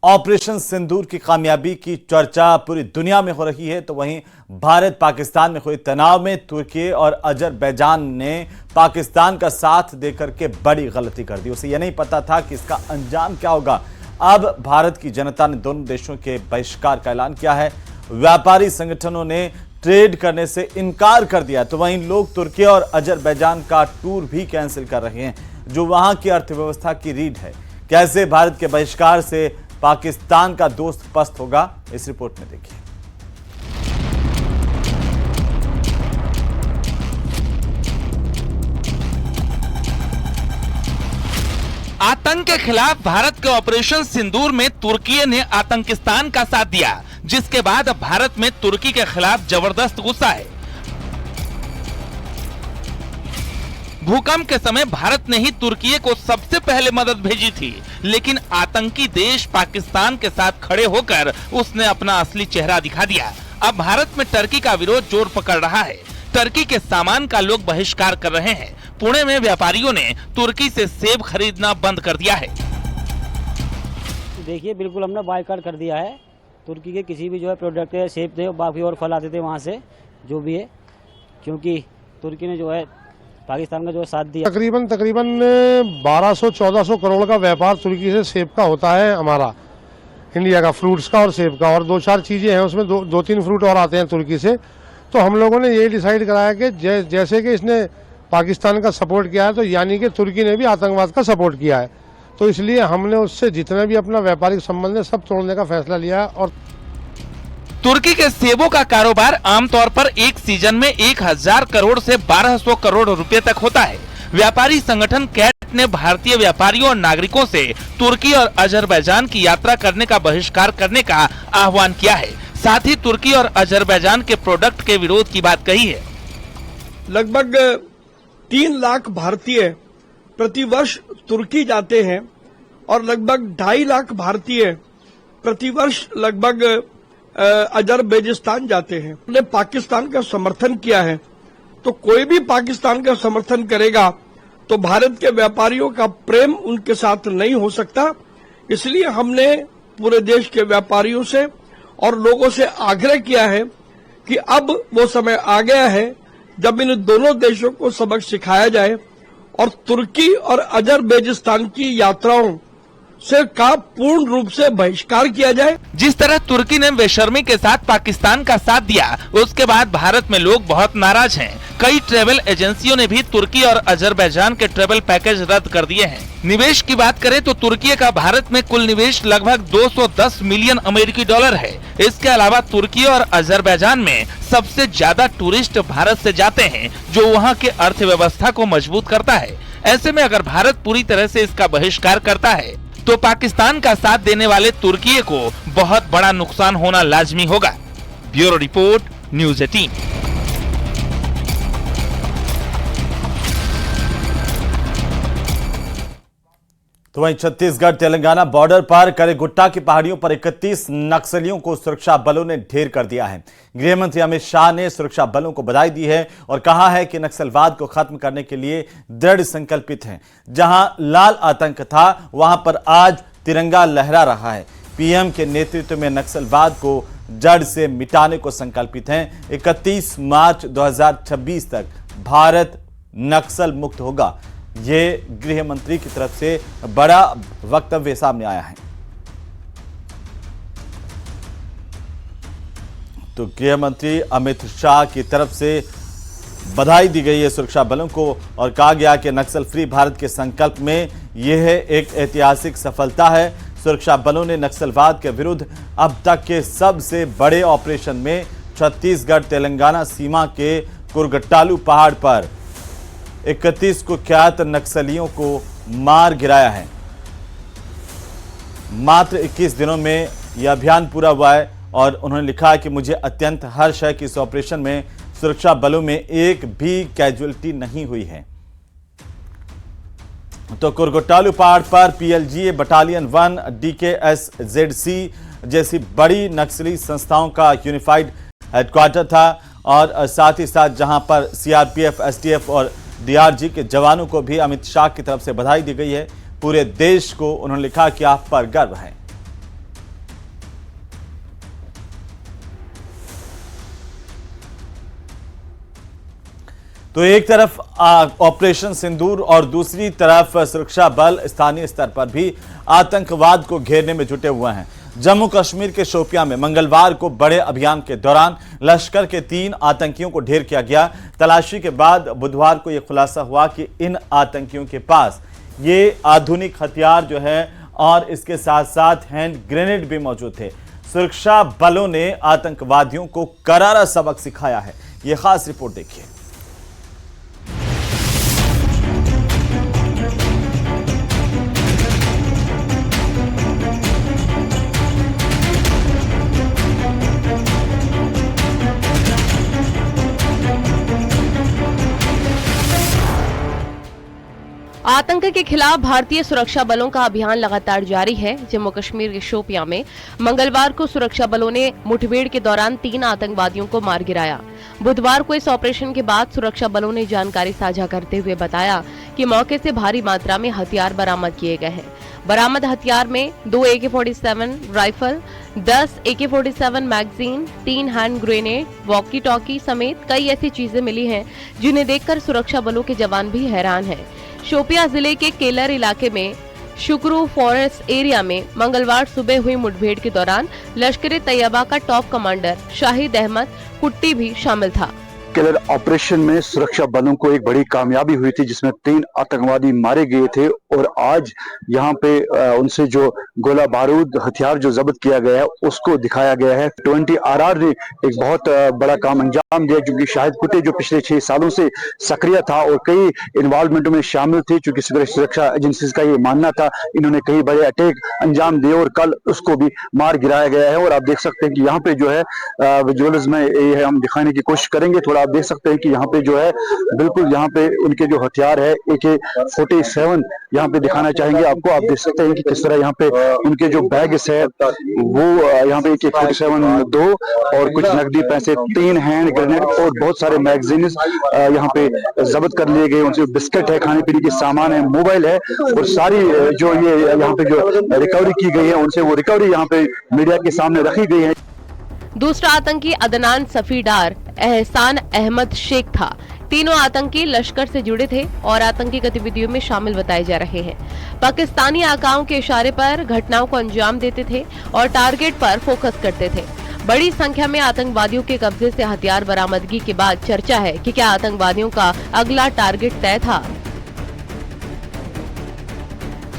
Operation सिंदूर की कामयाबी की चर्चा पूरी दुनिया में हो रही है, तो वहीं भारत पाकिस्तान में हुए तनाव में तुर्की और अजरबैजान ने पाकिस्तान का साथ देकर के बड़ी गलती कर दी। उसे यह नहीं पता था कि इसका अंजाम क्या होगा। अब भारत की जनता ने दोनों देशों के बहिष्कार का ऐलान किया है। व्यापारी संगठनों ने ट्रेड करने से इनकार कर दिया, तो वहीं लोग तुर्की और अजरबैजान का टूर भी कैंसिल कर रहे हैं, जो वहां की अर्थव्यवस्था की रीढ़ है। कैसे भारत के बहिष्कार से पाकिस्तान का दोस्त पस्त होगा, इस रिपोर्ट में देखिए। आतंक के खिलाफ भारत के ऑपरेशन सिंदूर में तुर्की ने आतंकिस्तान का साथ दिया, जिसके बाद अब भारत में तुर्की के खिलाफ जबरदस्त गुस्सा है। भूकंप के समय भारत ने ही तुर्की को सबसे पहले मदद भेजी थी, लेकिन आतंकी देश पाकिस्तान के साथ खड़े होकर उसने अपना असली चेहरा दिखा दिया। अब भारत में टर्की का विरोध जोर पकड़ रहा है। टर्की के सामान का लोग बहिष्कार कर रहे हैं। पुणे में व्यापारियों ने तुर्की से सेब खरीदना बंद कर दिया है। देखिए, बिल्कुल हमने बायकॉट कर दिया है। तुर्की के किसी भी जो है प्रोडक्ट है, सेब थे, बाकी और फल आते थे वहाँ से, जो भी है, क्योंकि तुर्की ने जो है पाकिस्तान का जो साथ दिया। तकरीबन 1200-1400 करोड़ का व्यापार तुर्की से सेब का होता है हमारा, इंडिया का, फ्रूट्स का और सेब का, और 2-4 चीजें हैं उसमें, दो तीन फ्रूट और आते हैं तुर्की से। तो हम लोगों ने ये डिसाइड कराया कि जैसे कि इसने पाकिस्तान का सपोर्ट किया है, तो यानी कि तुर्की ने भी आतंकवाद का सपोर्ट किया है। तो इसलिए हमने उससे जितने भी अपना व्यापारिक संबंध है सब तोड़ने का फैसला लिया है। और तुर्की के सेबों का कारोबार आमतौर पर एक सीजन में 1000 करोड़ से 1200 करोड़ रुपए तक होता है। व्यापारी संगठन कैट ने भारतीय व्यापारियों और नागरिकों से तुर्की और अजरबैजान की यात्रा करने का बहिष्कार करने का आह्वान किया है। साथ ही तुर्की और अजरबैजान के प्रोडक्ट के विरोध की बात कही है। लगभग 3 लाख भारतीय प्रतिवर्ष तुर्की जाते हैं और लगभग 2.5 लाख भारतीय प्रतिवर्ष लगभग अजरबैजान जाते हैं। हमने पाकिस्तान का समर्थन किया है, तो कोई भी पाकिस्तान का समर्थन करेगा तो भारत के व्यापारियों का प्रेम उनके साथ नहीं हो सकता। इसलिए हमने पूरे देश के व्यापारियों से और लोगों से आग्रह किया है कि अब वो समय आ गया है जब इन दोनों देशों को सबक सिखाया जाए और तुर्की और अजरबैजान की यात्राओं से का पूर्ण रूप से बहिष्कार किया जाए। जिस तरह तुर्की ने बेशर्मी के साथ पाकिस्तान का साथ दिया, उसके बाद भारत में लोग बहुत नाराज हैं। कई ट्रेवल एजेंसियों ने भी तुर्की और अजरबैजान के ट्रेवल पैकेज रद्द कर दिए हैं। निवेश की बात करें तो तुर्की का भारत में कुल निवेश लगभग 210 मिलियन अमेरिकी डॉलर है। इसके अलावा तुर्की और अजरबैजान में सबसे ज्यादा टूरिस्ट भारत से जाते हैं, जो वहाँ के अर्थव्यवस्था को मजबूत करता है। ऐसे में अगर भारत पूरी तरह से इसका बहिष्कार करता है, तो पाकिस्तान का साथ देने वाले तुर्की को बहुत बड़ा नुकसान होना लाजमी होगा। Bureau report, news 18। तो वहीं छत्तीसगढ़ तेलंगाना बॉर्डर पर करेगुट्टा की पहाड़ियों पर 31 नक्सलियों को सुरक्षा बलों ने ढेर कर दिया है। गृह मंत्री अमित शाह ने सुरक्षा बलों को बधाई दी है और कहा है कि नक्सलवाद को खत्म करने के लिए दृढ़ संकल्पित हैं। जहां लाल आतंक था, वहां पर आज तिरंगा लहरा रहा है। पीएम के नेतृत्व में नक्सलवाद को जड़ से मिटाने को संकल्पित हैं। 31 मार्च 2026 तक भारत नक्सल मुक्त होगा, ये गृह मंत्री की तरफ से बड़ा वक्तव्य सामने आया है। तो गृह मंत्री अमित शाह की तरफ से बधाई दी गई है सुरक्षा बलों को और कहा गया कि नक्सल फ्री भारत के संकल्प में यह एक ऐतिहासिक सफलता है। सुरक्षा बलों ने नक्सलवाद के विरुद्ध अब तक के सबसे बड़े ऑपरेशन में छत्तीसगढ़ तेलंगाना सीमा के कुरगट्टालू पहाड़ पर 31 कुख्यात नक्सलियों को मार गिराया है। मात्र 21 दिनों में यह अभियान पूरा हुआ है और उन्होंने लिखा है कि मुझे अत्यंत हर्ष है कि इस ऑपरेशन में सुरक्षा बलों में एक भी कैजुअलिटी नहीं हुई है। तो कुरगट्टालू पहाड़ पर पीएलजीए बटालियन 1, डीकेएसजेडसी जैसी बड़ी नक्सली संस्थाओं का यूनिफाइड हेडक्वार्टर था और साथ ही साथ जहां पर सीआरपीएफ, एसटीएफ और डीआरजी के जवानों को भी अमित शाह की तरफ से बधाई दी गई है। पूरे देश को उन्होंने लिखा कि आप पर गर्व है। तो एक तरफ ऑपरेशन सिंदूर और दूसरी तरफ सुरक्षा बल स्थानीय स्तर पर भी आतंकवाद को घेरने में जुटे हुए हैं। जम्मू कश्मीर के शोपियां में मंगलवार को बड़े अभियान के दौरान लश्कर के 3 आतंकियों को ढेर किया गया। तलाशी के बाद बुधवार को यह खुलासा हुआ कि इन आतंकियों के पास ये आधुनिक हथियार जो है और इसके साथ साथ हैंड ग्रेनेड भी मौजूद थे। सुरक्षा बलों ने आतंकवादियों को करारा सबक सिखाया है। यह खास रिपोर्ट देखिए। आतंक के खिलाफ भारतीय सुरक्षा बलों का अभियान लगातार जारी है। जम्मू कश्मीर के शोपियां में मंगलवार को सुरक्षा बलों ने मुठभेड़ के दौरान 3 आतंकवादियों को मार गिराया। बुधवार को इस ऑपरेशन के बाद सुरक्षा बलों ने जानकारी साझा करते हुए बताया कि मौके से भारी मात्रा में हथियार बरामद किए गए हैं। बरामद हथियार में 2 AK-47 rifle, 10 AK-47 magazine, 3 hand grenade, walkie talkie समेत कई ऐसी चीजें मिली हैं जिन्हें देखकर सुरक्षा बलों के जवान भी हैरान हैं। शोपियां जिले के केलर इलाके में शुक्रू फॉरेस्ट एरिया में मंगलवार सुबह हुई मुठभेड़ के दौरान लश्कर ए तैयबा का टॉप कमांडर शाहिद अहमद कुट्टी भी शामिल था। किलर ऑपरेशन में सुरक्षा बलों को एक बड़ी कामयाबी हुई थी जिसमें 3 आतंकवादी मारे गए थे और आज यहाँ पे उनसे जो गोला बारूद हथियार जो जब्त किया गया है उसको दिखाया गया है। 20RR ने एक बहुत बड़ा काम अंजाम दिया क्योंकि शाहिद कुट्टी जो पिछले 6 सालों से सक्रिय था और कई इन्वॉल्वमेंटों में शामिल थे, चूंकि सुरक्षा एजेंसीज का ये मानना था इन्होंने कई बड़े अटैक अंजाम दिए और कल उसको भी मार गिराया गया है। और आप देख सकते हैं कि यहाँ पे जो है विजुअल्स में ये है, हम दिखाने की कोशिश करेंगे थोड़ा। आप देख सकते हैं कि यहाँ पे जो है बिल्कुल यहाँ पे उनके जो हथियार है AK-47 यहाँ पे दिखाना चाहेंगे आपको। आप देख सकते हैं कि किस तरह यहाँ पे उनके जो बैग्स है वो यहाँ पे AK-47 2 और कुछ नकदी पैसे, 3 हैंड ग्रेनेड और बहुत सारे मैगजीन यहाँ पे जब्त कर लिए गए। उनसे बिस्किट है, खाने पीने के सामान है, मोबाइल है और सारी जो ये यहाँ पे जो रिकवरी की गई है उनसे वो रिकवरी यहाँ पे मीडिया के सामने रखी गई है। दूसरा आतंकी अदनान सफीडार एहसान अहमद शेख था। तीनों आतंकी लश्कर से जुड़े थे और आतंकी गतिविधियों में शामिल बताए जा रहे हैं। पाकिस्तानी आकाओं के इशारे पर घटनाओं को अंजाम देते थे और टारगेट पर फोकस करते थे। बड़ी संख्या में आतंकवादियों के कब्जे से हथियार बरामदगी के बाद चर्चा है कि क्या आतंकवादियों का अगला टारगेट तय था।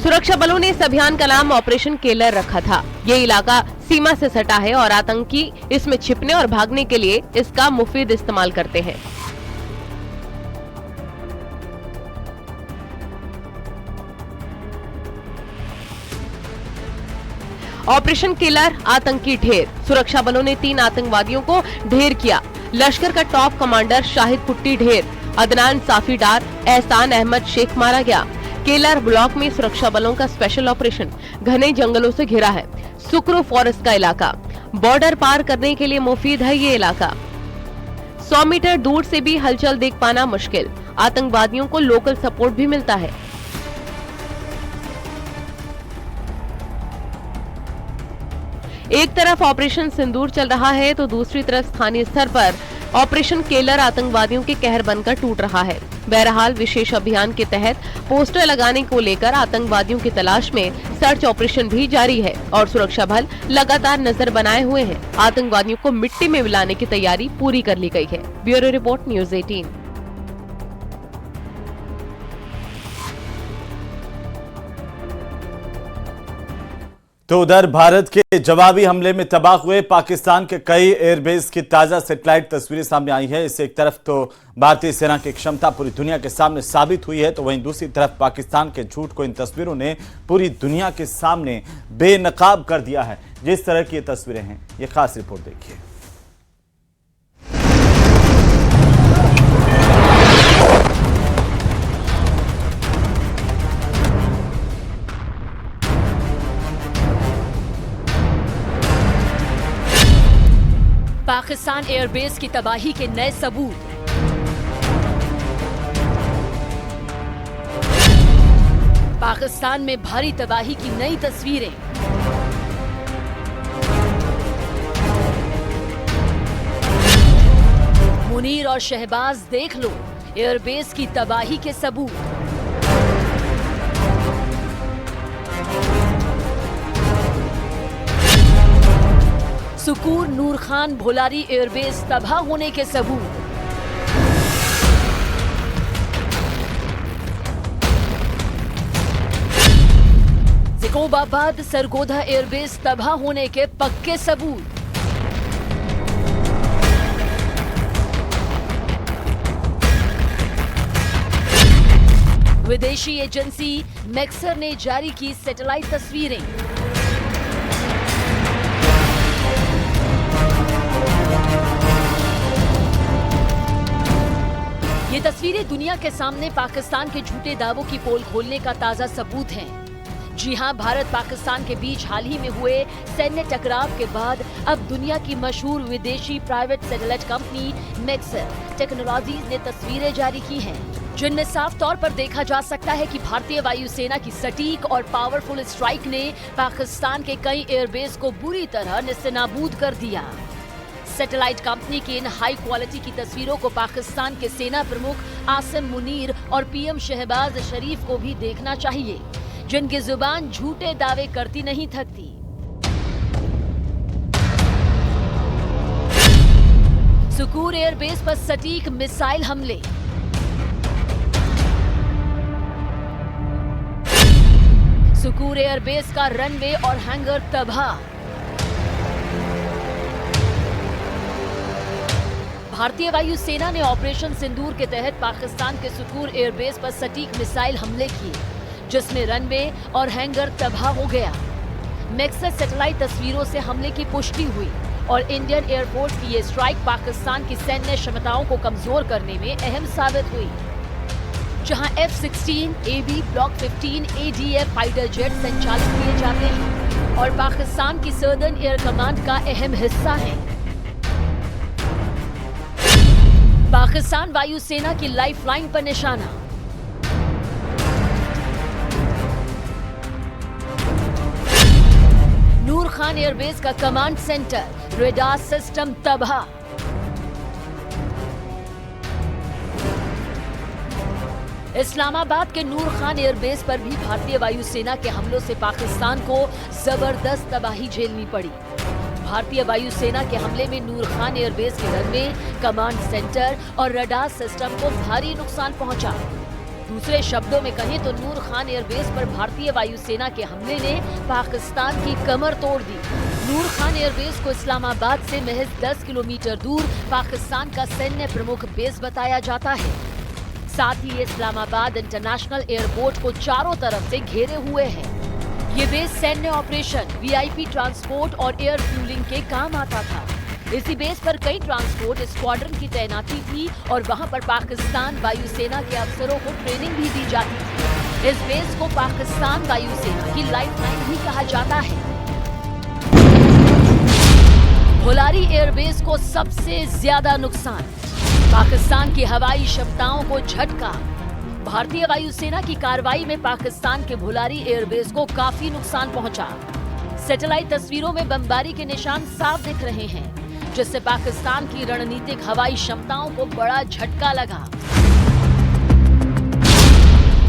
सुरक्षा बलों ने इस अभियान का नाम ऑपरेशन केलर रखा था। ये इलाका सीमा से सटा है और आतंकी इसमें छिपने और भागने के लिए इसका मुफीद इस्तेमाल करते हैं। ऑपरेशन केलर आतंकी ढेर। सुरक्षा बलों ने 3 आतंकवादियों को ढेर किया। लश्कर का टॉप कमांडर शाहिद कुट्टी ढेर, अदनान साफीडार, एहसान अहमद शेख मारा गया। केलर ब्लॉक में सुरक्षा बलों का स्पेशल ऑपरेशन घने जंगलों से घिरा है। सुक्रू फॉरेस्ट का इलाका, बॉर्डर पार करने के लिए मुफीद है ये इलाका। 100 मीटर दूर से भी हलचल देख पाना मुश्किल। आतंकवादियों को लोकल सपोर्ट भी मिलता है। एक तरफ ऑपरेशन सिंदूर चल रहा है तो दूसरी तरफ स्थानीय स्तर पर ऑपरेशन केलर आतंकवादियों के कहर बनकर टूट रहा है। बहरहाल विशेष अभियान के तहत पोस्टर लगाने को लेकर आतंकवादियों की तलाश में सर्च ऑपरेशन भी जारी है और सुरक्षा बल लगातार नजर बनाए हुए हैं। आतंकवादियों को मिट्टी में मिलाने की तैयारी पूरी कर ली गई है। Bureau report, news 18। तो उधर भारत के जवाबी हमले में तबाह हुए पाकिस्तान के कई एयरबेस की ताजा सैटेलाइट तस्वीरें सामने आई है। इससे एक तरफ तो भारतीय सेना की क्षमता पूरी दुनिया के सामने साबित हुई है, तो वहीं दूसरी तरफ पाकिस्तान के झूठ को इन तस्वीरों ने पूरी दुनिया के सामने बेनकाब कर दिया है। जिस तरह की ये तस्वीरें हैं, ये खास रिपोर्ट देखिए। पाकिस्तान एयरबेस की तबाही के नए सबूत। पाकिस्तान में भारी तबाही की नई तस्वीरें। मुनीर और शहबाज देख लो, एयरबेस की तबाही के सबूत। सुकूर नूर खान भोलारी एयरबेस तबाह होने के सबूत। ज़ैकोबाबाद सरगोधा एयरबेस तबाह होने के पक्के सबूत। विदेशी एजेंसी मैक्सर ने जारी की सैटेलाइट तस्वीरें। ये तस्वीरें दुनिया के सामने पाकिस्तान के झूठे दावों की पोल खोलने का ताजा सबूत हैं। जी हां, भारत पाकिस्तान के बीच हाल ही में हुए सैन्य टकराव के बाद अब दुनिया की मशहूर विदेशी private satellite company Maxar technologies ने तस्वीरें जारी की हैं, जिनमें साफ तौर पर देखा जा सकता है कि भारतीय वायुसेना की सटीक और पावरफुल स्ट्राइक ने पाकिस्तान के कई एयरबेस को बुरी तरह नेस्तनाबूद कर दिया। सैटेलाइट कंपनी की इन हाई क्वालिटी की तस्वीरों को पाकिस्तान के सेना प्रमुख आसिम मुनीर और पीएम शहबाज शरीफ को भी देखना चाहिए, जिनकी जुबान झूठे दावे करती नहीं थकती। सुकूर एयरबेस पर सटीक मिसाइल हमले। सुकूर एयरबेस का रनवे और हैंगर तबाह। भारतीय वायुसेना ने ऑपरेशन सिंदूर के तहत पाकिस्तान के सुकूर एयरबेस पर सटीक मिसाइल हमले किए, जिसमें रनवे और हैंगर तबाह हो गया। मैक्सर सैटेलाइट तस्वीरों से हमले की पुष्टि हुई और इंडियन एयरफोर्स की ये स्ट्राइक पाकिस्तान की सैन्य क्षमताओं को कमजोर करने में अहम साबित हुई। जहां F-16, AB, block 15 ADF fighter jet संचालित किए जाते हैं और पाकिस्तान की सदर्न एयर कमांड का अहम हिस्सा है। पाकिस्तान वायुसेना की लाइफलाइन पर निशाना। नूर खान एयरबेस का कमांड सेंटर, रेडार सिस्टम तबाह। इस्लामाबाद के नूर खान एयरबेस पर भी भारतीय वायुसेना के हमलों से पाकिस्तान को जबरदस्त तबाही झेलनी पड़ी। भारतीय वायुसेना के हमले में नूर खान एयरबेस के रनवे, कमांड सेंटर और रडार सिस्टम को भारी नुकसान पहुंचा। दूसरे शब्दों में कहें तो नूर खान एयरबेस पर भारतीय वायुसेना के हमले ने पाकिस्तान की कमर तोड़ दी। नूर खान एयरबेस को इस्लामाबाद से महज 10 किलोमीटर दूर पाकिस्तान का सैन्य प्रमुख बेस बताया जाता है। साथ ही इस्लामाबाद इंटरनेशनल एयरपोर्ट को चारों तरफ से घेरे हुए है। ये बेस सैन्य ऑपरेशन, VIP ट्रांसपोर्ट और एयर फ्यूलिंग के काम आता था। इसी बेस पर कई ट्रांसपोर्ट स्क्वाड्रन की तैनाती थी और वहां पर पाकिस्तान वायुसेना के अफसरों को ट्रेनिंग भी दी जाती थी। इस बेस को पाकिस्तान वायुसेना की लाइफलाइन भी कहा जाता है। भोलारी एयरबेस को सबसे ज्यादा नुकसान, पाकिस्तान की हवाई क्षमताओं को झटका। भारतीय वायुसेना की कार्रवाई में पाकिस्तान के भोलारी एयरबेस को काफी नुकसान पहुंचा। सैटेलाइट तस्वीरों में बमबारी के निशान साफ दिख रहे हैं, जिससे पाकिस्तान की रणनीतिक हवाई क्षमताओं को बड़ा झटका लगा।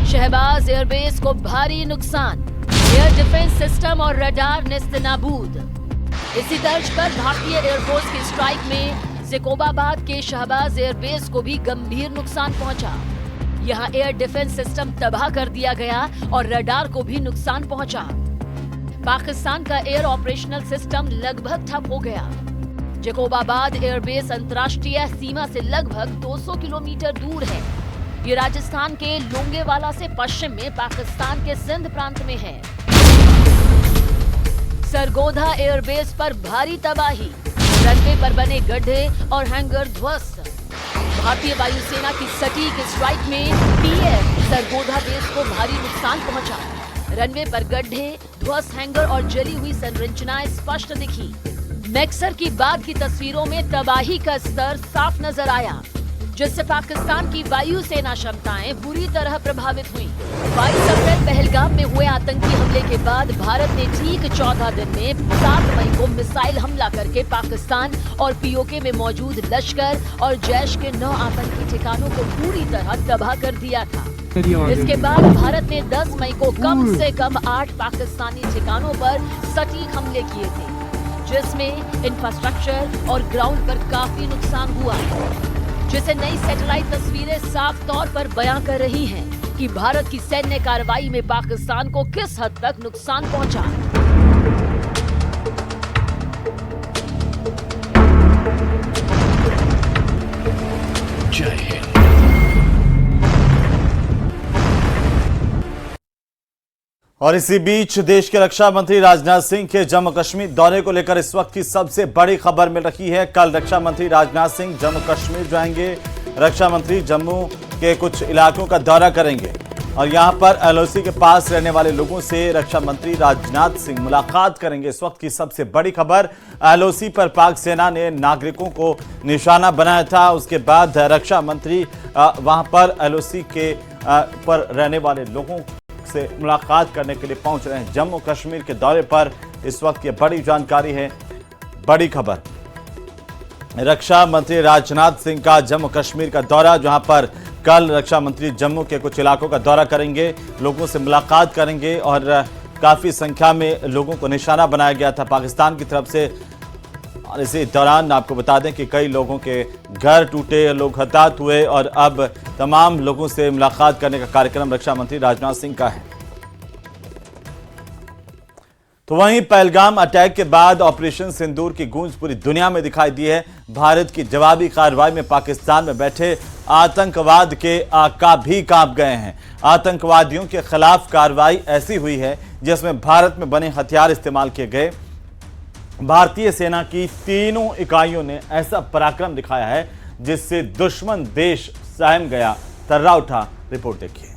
शहबाज एयरबेस को भारी नुकसान, एयर डिफेंस सिस्टम और रडार नेस्तनाबूद। इसी तर्ज पर भारतीय एयरफोर्स की स्ट्राइक में ज़ैकोबाबाद के शहबाज एयरबेस को भी गंभीर नुकसान पहुंचा। यहां एयर डिफेंस सिस्टम तबाह कर दिया गया और रडार को भी नुकसान पहुंचा। पाकिस्तान का एयर ऑपरेशनल सिस्टम लगभग ठप हो गया। ज़ैकोबाबाद एयरबेस अंतर्राष्ट्रीय सीमा से लगभग 200 किलोमीटर दूर है। ये राजस्थान के लोंगेवाला से पश्चिम में पाकिस्तान के सिंध प्रांत में है। सरगोधा एयरबेस पर भारी तबाही, रनवे पर बने गड्ढे और हैंगर ध्वस्त। भारतीय वायुसेना की सटीक स्ट्राइक में PF सरगोधा बेस को भारी नुकसान पहुंचा। रनवे पर गड्ढे, ध्वस्त हैंगर और जली हुई संरचनाएं स्पष्ट दिखी। मैक्सर की बाद की तस्वीरों में तबाही का स्तर साफ नजर आया। जिससे पाकिस्तान की वायुसेना क्षमताएं बुरी तरह प्रभावित हुई। 22 अप्रैल पहलगाम में हुए आतंकी हमले के बाद भारत ने ठीक 14 दिन में 7 मई को मिसाइल हमला करके पाकिस्तान और पीओके में मौजूद लश्कर और जैश के 9 आतंकी ठिकानों को पूरी तरह तबाह कर दिया था। इसके बाद भारत ने 10 मई को कम से कम 8 पाकिस्तानी ठिकानों पर सटीक हमले किए थे, जिसमें इंफ्रास्ट्रक्चर और ग्राउंड पर काफी नुकसान हुआ है, जिसे नई सैटेलाइट तस्वीरें साफ तौर पर बयां कर रही हैं कि भारत की सैन्य कार्रवाई में पाकिस्तान को किस हद तक नुकसान पहुंचा। जय हिंद। और इसी बीच देश के रक्षा मंत्री राजनाथ सिंह के जम्मू कश्मीर दौरे को लेकर इस वक्त की सबसे बड़ी खबर मिल रही है। कल रक्षा मंत्री राजनाथ सिंह जम्मू कश्मीर जाएंगे। रक्षा मंत्री जम्मू के कुछ इलाकों का दौरा करेंगे और यहां पर एलओसी के पास रहने वाले लोगों से रक्षा मंत्री राजनाथ सिंह मुलाकात करेंगे। इस वक्त की सबसे बड़ी खबर, एलओसी पर पाक सेना ने नागरिकों को निशाना बनाया था। उसके बाद रक्षा मंत्री वहां पर एलओसी के पर रहने वाले लोगों से मुलाकात करने के लिए पहुंच रहे हैं। जम्मू कश्मीर के दौरे पर इस वक्त ये बड़ी जानकारी है, बड़ी खबर। रक्षा मंत्री राजनाथ सिंह का जम्मू कश्मीर का दौरा, जहां पर कल रक्षा मंत्री जम्मू के कुछ इलाकों का दौरा करेंगे, लोगों से मुलाकात करेंगे और काफी संख्या में लोगों को निशाना बनाया गया था पाकिस्तान की तरफ से। और इसी दौरान आपको बता दें कि कई लोगों के घर टूटे, लोग हताहत हुए और अब तमाम लोगों से मुलाकात करने का कार्यक्रम रक्षा मंत्री राजनाथ सिंह का है। तो वहीं पहलगाम अटैक के बाद ऑपरेशन सिंदूर की गूंज पूरी दुनिया में दिखाई दी है। भारत की जवाबी कार्रवाई में पाकिस्तान में बैठे आतंकवाद के आका भी कांप गए हैं। आतंकवादियों के खिलाफ कार्रवाई ऐसी हुई है जिसमें भारत में बने हथियार इस्तेमाल किए गए। भारतीय सेना की तीनों इकाइयों ने ऐसा पराक्रम दिखाया है जिससे दुश्मन देश सहम गया, तर्रा उठा। रिपोर्ट देखिए।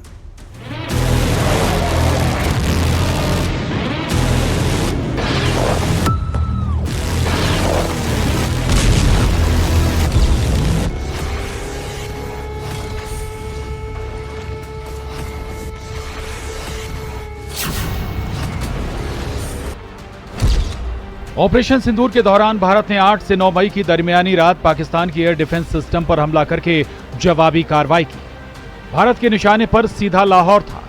ऑपरेशन सिंदूर के दौरान भारत ने 8 से 9 मई की दरमियानी रात पाकिस्तान की एयर डिफेंस सिस्टम पर हमला करके जवाबी कार्रवाई की। भारत के निशाने पर सीधा लाहौर था।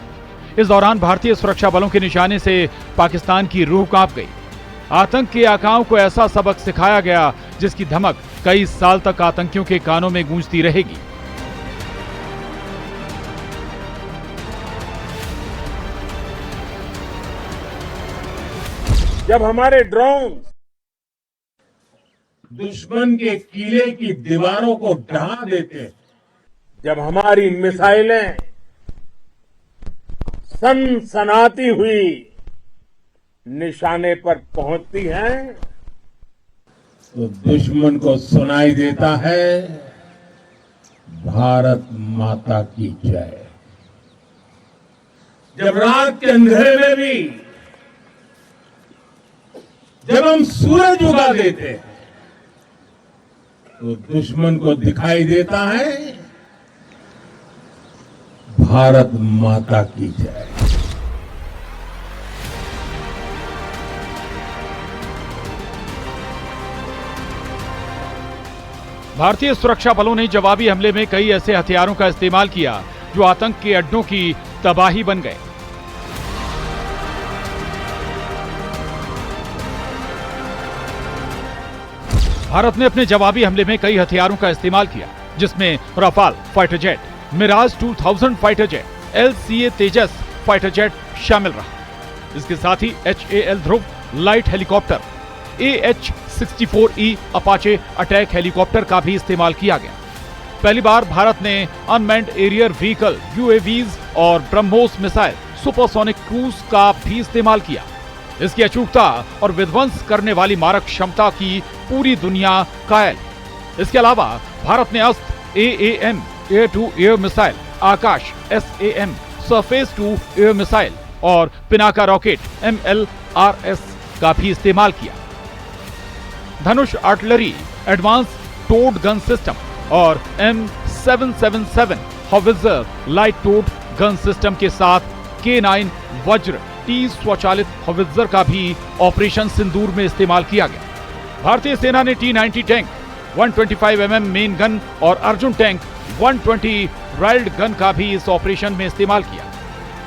इस दौरान भारतीय सुरक्षा बलों के निशाने से पाकिस्तान की रूह कांप गई। आतंक के आकाओं को ऐसा सबक सिखाया गया जिसकी धमक कई साल तक आतंकियों के कानों में गूंजती रहेगी। जब हमारे ड्रोन दुश्मन के किले की दीवारों को ढहा देते हैं, जब हमारी मिसाइलें सनसनाती हुई निशाने पर पहुंचती हैं, तो दुश्मन को सुनाई देता है भारत माता की जय। जब रात के अंधेरे में भी जब हम सूरज उगा देते हैं तो दुश्मन को दिखाई देता है भारत माता की जय। भारतीय सुरक्षा बलों ने जवाबी हमले में कई ऐसे हथियारों का इस्तेमाल किया जो आतंक के अड्डों की तबाही बन गए। भारत ने अपने जवाबी हमले में कई हथियारों का इस्तेमाल किया, जिसमें Rafale fighter jet, Mirage 2000 fighter jet, LCA Tejas fighter jet शामिल रहा। इसके साथ ही HAL Dhruv light helicopter, AH-64E Apache attack helicopter का भी इस्तेमाल किया गया। पहली बार भारत ने अनमैन्ड एरियर व्हीकल UAVs और ब्रह्मोस मिसाइल सुपरसोनिक क्रूज का भी इस्तेमाल किया। इसकी अचूकता और विध्वंस करने वाली मारक क्षमता की पूरी दुनिया कायल। इसके अलावा भारत ने Astra AAM air to air missile, Akash SAM surface to air missile और पिनाका रॉकेट MLRS का भी इस्तेमाल किया। Dhanush artillery, advance towed gun system और M 777 howitzer light towed gun system के साथ K9 वज्र T स्वचालित हॉवित्जर का भी ऑपरेशन सिंदूर में इस्तेमाल किया गया। भारतीय सेना ने T90 tank, 125 mm main gun और अर्जुन टैंक 120 राइल्ड गन का भी इस ऑपरेशन में इस्तेमाल किया।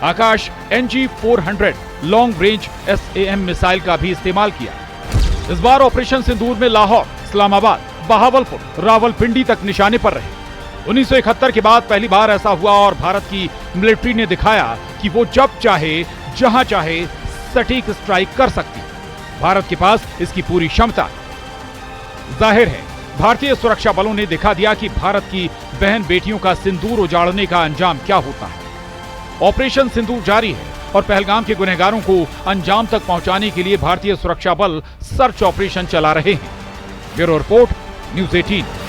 आकाश NG-400 long range SAM missile का भी इस्तेमाल किया। इस बार ऑपरेशन सिंदूर में लाहौर, इस्लामाबाद, बहावलपुर, रावलपिंडी तक निशाने पर रहे। 1971 के बाद पहली बार ऐसा हुआ और भारत की मिलिट्री ने दिखाया कि वो जब चाहे, जहां चाहे सटीक स्ट्राइक कर सकती है। भारत के पास इसकी पूरी क्षमता है। जाहिर है भारतीय सुरक्षा बलों ने दिखा दिया कि भारत की बहन बेटियों का सिंदूर उजाड़ने का अंजाम क्या होता है। ऑपरेशन सिंदूर जारी है और पहलगाम के गुनहगारों को अंजाम तक पहुंचाने के लिए भारतीय सुरक्षा बल सर्च ऑपरेशन चला रहे हैं। Bureau report, news 18।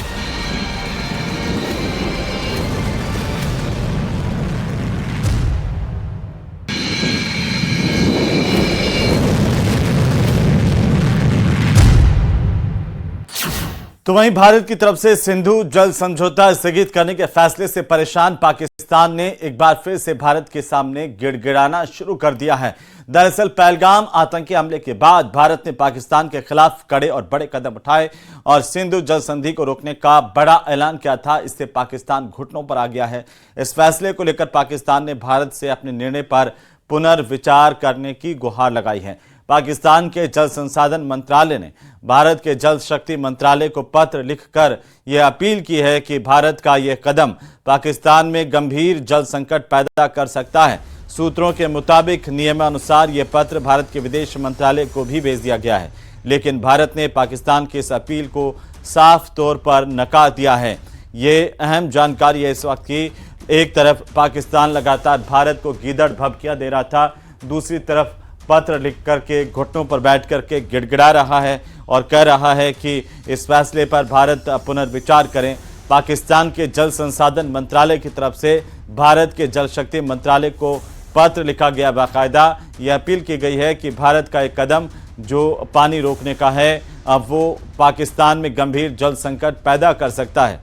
तो वहीं भारत की तरफ से सिंधु जल समझौता स्थगित करने के फैसले से परेशान पाकिस्तान ने एक बार फिर से भारत के सामने गिड़गिड़ाना शुरू कर दिया है। दरअसल पहलगाम आतंकी हमले के बाद भारत ने पाकिस्तान के खिलाफ कड़े और बड़े कदम उठाए और सिंधु जल संधि को रोकने का बड़ा ऐलान किया था। इससे पाकिस्तान घुटनों पर आ गया है। इस फैसले को लेकर पाकिस्तान ने भारत से अपने निर्णय पर पुनर्विचार करने की गुहार लगाई है। पाकिस्तान के जल संसाधन मंत्रालय ने भारत के जल शक्ति मंत्रालय को पत्र लिखकर यह अपील की है कि भारत का यह कदम पाकिस्तान में गंभीर जल संकट पैदा कर सकता है। सूत्रों के मुताबिक नियमानुसार यह पत्र भारत के विदेश मंत्रालय को भी भेज दिया गया है, लेकिन भारत ने पाकिस्तान की इस अपील को साफ तौर पर नकार दिया है। ये अहम जानकारी है इस वक्त की एक तरफ पाकिस्तान लगातार भारत को गीदड़ भभकियां दे रहा था, दूसरी तरफ पत्र लिख करके घुटनों पर बैठ करके गिड़गिड़ा रहा है और कह रहा है कि इस फैसले पर भारत पुनर्विचार करें। पाकिस्तान के जल संसाधन मंत्रालय की तरफ से भारत के जल शक्ति मंत्रालय को पत्र लिखा गया। बाकायदा यह अपील की गई है कि भारत का एक कदम जो पानी रोकने का है, अब वो पाकिस्तान में गंभीर जल संकट पैदा कर सकता है।